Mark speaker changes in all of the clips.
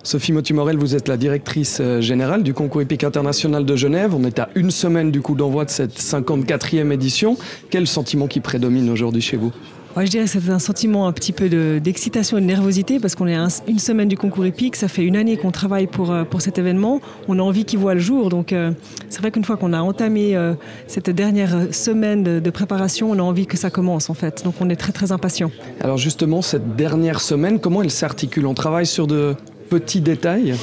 Speaker 1: Sophie Motumorel, vous êtes la directrice générale du concours hippique international de Genève. On est à une semaine du coup d'envoi de cette 54e édition. Quel sentiment qui prédomine aujourd'hui chez vous ?
Speaker 2: Ouais, je dirais que c'est un sentiment un petit peu d'excitation et de nervosité parce qu'on est à une semaine du concours hippique. Ça fait une année qu'on travaille pour cet événement. On a envie qu'il voit le jour. Donc c'est vrai qu'une fois qu'on a entamé cette dernière semaine de préparation, on a envie que ça commence en fait. Donc on est très très impatients.
Speaker 1: Alors justement, cette dernière semaine, comment elle s'articule ? On travaille sur de petits détails ?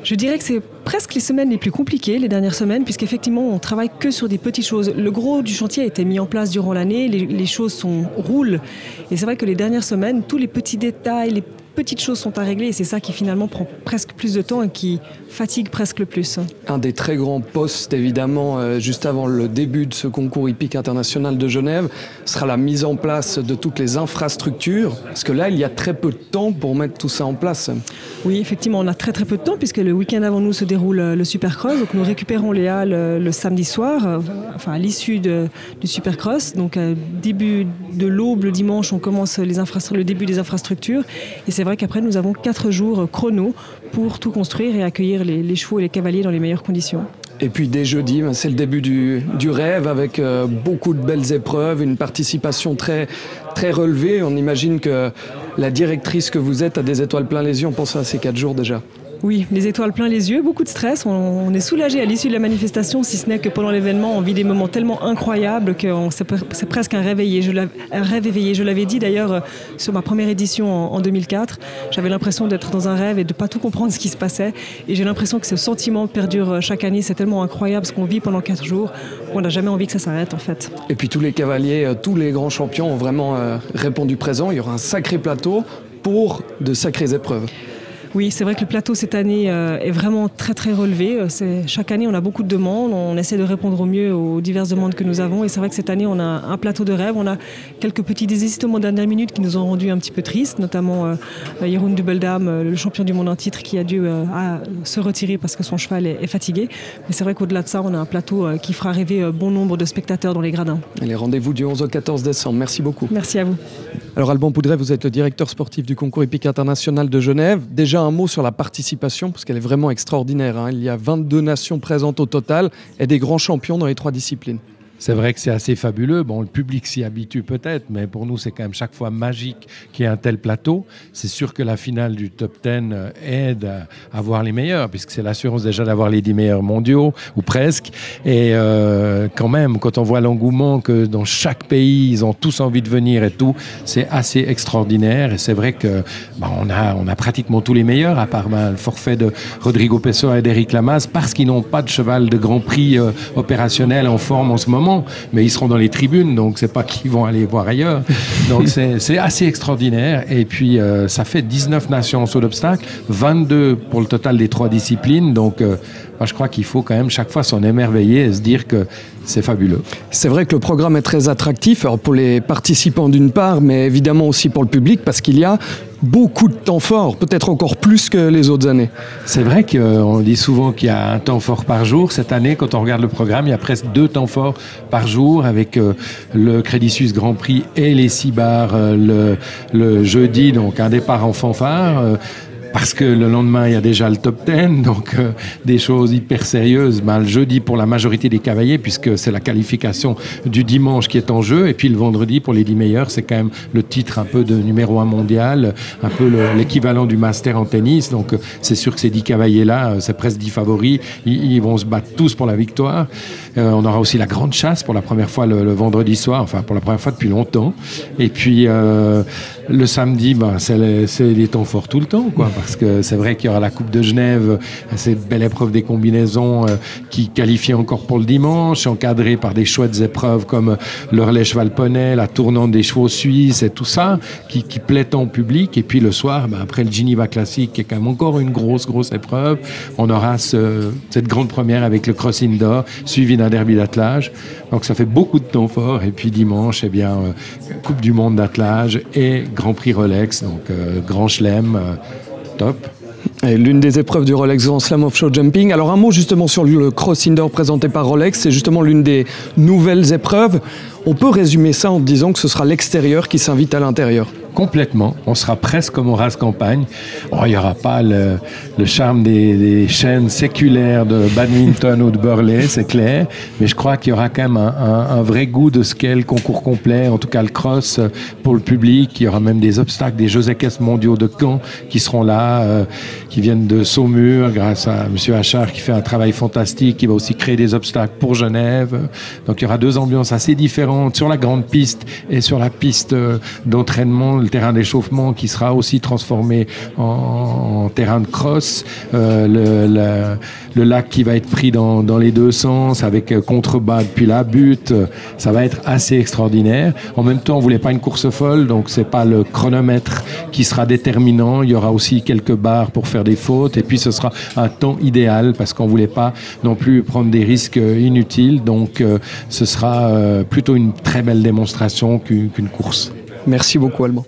Speaker 2: Je dirais que c'est presque les semaines les plus compliquées, les dernières semaines, puisqu'effectivement, on travaille que sur des petites choses. Le gros du chantier a été mis en place durant l'année, les choses roulent. Et c'est vrai que les dernières semaines, tous les petits détails, les petites choses sont à régler et c'est ça qui finalement prend presque plus de temps et qui fatigue presque le plus.
Speaker 1: Un des très grands postes, évidemment, juste avant le début de ce concours hippique international de Genève, sera la mise en place de toutes les infrastructures. Parce que là, il y a très peu de temps pour mettre tout ça en place.
Speaker 2: Oui, effectivement, on a très très peu de temps puisque le week-end avant nous se déroule le Supercross. Donc nous récupérons les halles le samedi soir, à l'issue du Supercross. Donc début de l'aube, le dimanche, on commence le début des infrastructures. Et c'est vrai qu'après, nous avons 4 jours chrono pour tout construire et accueillir les chevaux et les cavaliers dans les meilleures conditions.
Speaker 1: Et puis dès jeudi, c'est le début du rêve avec beaucoup de belles épreuves, une participation très, très relevée. On imagine que la directrice que vous êtes a des étoiles plein les yeux en pensant à ces 4 jours déjà.
Speaker 2: Oui, les étoiles plein les yeux, beaucoup de stress. On est soulagé à l'issue de la manifestation, si ce n'est que pendant l'événement, on vit des moments tellement incroyables que c'est presque un rêve éveillé. Je l'avais dit d'ailleurs sur ma première édition en 2004. J'avais l'impression d'être dans un rêve et de ne pas tout comprendre ce qui se passait. Et j'ai l'impression que ce sentiment perdure chaque année. C'est tellement incroyable ce qu'on vit pendant 4 jours qu'on n'a jamais envie que ça s'arrête en fait.
Speaker 1: Et puis tous les cavaliers, tous les grands champions ont vraiment répondu présent. Il y aura un sacré plateau pour de sacrées épreuves.
Speaker 2: Oui, c'est vrai que le plateau cette année est vraiment très très relevé. Chaque année, on a beaucoup de demandes. On essaie de répondre au mieux aux diverses demandes que nous avons. Et c'est vrai que cette année, on a un plateau de rêve. On a quelques petits désistements de dernière minute qui nous ont rendus un petit peu tristes, notamment Jeroen Dubbeldam, le champion du monde en titre, qui a dû se retirer parce que son cheval est fatigué. Mais c'est vrai qu'au-delà de ça, on a un plateau qui fera rêver bon nombre de spectateurs dans les gradins.
Speaker 1: Et les rendez-vous du 11 au 14 décembre. Merci beaucoup.
Speaker 2: Merci à vous.
Speaker 1: Alors Alban Poudret, vous êtes le directeur sportif du concours hippique international de Genève. Déjà un mot sur la participation, parce qu'elle est vraiment extraordinaire. Il y a 22 nations présentes au total et des grands champions dans les 3 disciplines.
Speaker 3: C'est vrai que c'est assez fabuleux. Bon, le public s'y habitue peut-être, mais pour nous, c'est quand même chaque fois magique qu'il y ait un tel plateau. C'est sûr que la finale du top 10 aide à voir les meilleurs, puisque c'est l'assurance déjà d'avoir les 10 meilleurs mondiaux, ou presque. Et quand même, quand on voit l'engouement que dans chaque pays, ils ont tous envie de venir et tout, c'est assez extraordinaire. Et c'est vrai que on a pratiquement tous les meilleurs, à part le forfait de Rodrigo Pessoa et d'Éric Lamaze, parce qu'ils n'ont pas de cheval de Grand Prix opérationnel en forme en ce moment. Mais ils seront dans les tribunes, donc c'est pas qu'ils vont aller voir ailleurs. Donc c'est assez extraordinaire. Et puis ça fait 19 nations en saut d'obstacle, 22 pour le total des 3 disciplines. Donc je crois qu'il faut quand même chaque fois s'en émerveiller et se dire que c'est fabuleux.
Speaker 1: C'est vrai que le programme est très attractif, alors pour les participants d'une part, mais évidemment aussi pour le public, parce qu'il y a beaucoup de temps fort, peut-être encore plus que les autres années.
Speaker 3: C'est vrai qu'on dit souvent qu'il y a un temps fort par jour. Cette année, quand on regarde le programme, il y a presque 2 temps forts par jour, avec le Crédit Suisse Grand Prix et les 6 bars le jeudi, donc un départ en fanfare. Parce que le lendemain, il y a déjà le top 10, donc des choses hyper sérieuses. Le jeudi pour la majorité des cavaliers, puisque c'est la qualification du dimanche qui est en jeu. Et puis le vendredi, pour les 10 meilleurs, c'est quand même le titre un peu de numéro 1 mondial, un peu l'équivalent du master en tennis. Donc c'est sûr que ces 10 cavaliers-là, c'est presque 10 favoris. Ils vont se battre tous pour la victoire. On aura aussi la grande chasse pour la première fois le vendredi soir, enfin pour la première fois depuis longtemps. Et puis le samedi, c'est les temps forts tout le temps, quoi. Parce que c'est vrai qu'il y aura la Coupe de Genève, cette belle épreuve des combinaisons qui qualifie encore pour le dimanche, encadrée par des chouettes épreuves comme le relais cheval-poney, la tournante des chevaux suisses et tout ça, qui plaît tant au public. Et puis le soir, après le Geneva Classic, qui est quand même encore une grosse épreuve, on aura cette grande première avec le Cross Indoor, suivi d'un derby d'attelage. Donc ça fait beaucoup de temps fort. Et puis dimanche, Coupe du Monde d'attelage et Grand Prix Rolex, donc Grand Chelem, top.
Speaker 1: Et l'une des épreuves du Rolex Grand Slam of Show Jumping. Alors un mot justement sur le Cross Indoor présenté par Rolex, c'est justement l'une des nouvelles épreuves. On peut résumer ça en disant que ce sera l'extérieur qui s'invite à l'intérieur.
Speaker 3: complètement. On sera presque comme au Race Campagne. Oh, il n'y aura pas le charme des chaînes séculaires de badminton ou de burley, c'est clair. Mais je crois qu'il y aura quand même un vrai goût de ce qu'est le concours complet, en tout cas le cross pour le public. Il y aura même des obstacles, des Jeux équestres mondiaux de Caen qui seront là, qui viennent de Saumur grâce à M. Achard qui fait un travail fantastique, qui va aussi créer des obstacles pour Genève. Donc il y aura deux ambiances assez différentes sur la grande piste et sur la piste d'entraînement, le terrain d'échauffement qui sera aussi transformé en terrain de cross, le lac qui va être pris dans les deux sens avec contrebas depuis la butte, ça va être assez extraordinaire. En même temps, on voulait pas une course folle, donc c'est pas le chronomètre qui sera déterminant, il y aura aussi quelques barres pour faire des fautes et puis ce sera un temps idéal parce qu'on voulait pas non plus prendre des risques inutiles, donc ce sera plutôt une très belle démonstration qu'une course.
Speaker 1: Merci beaucoup, Alban.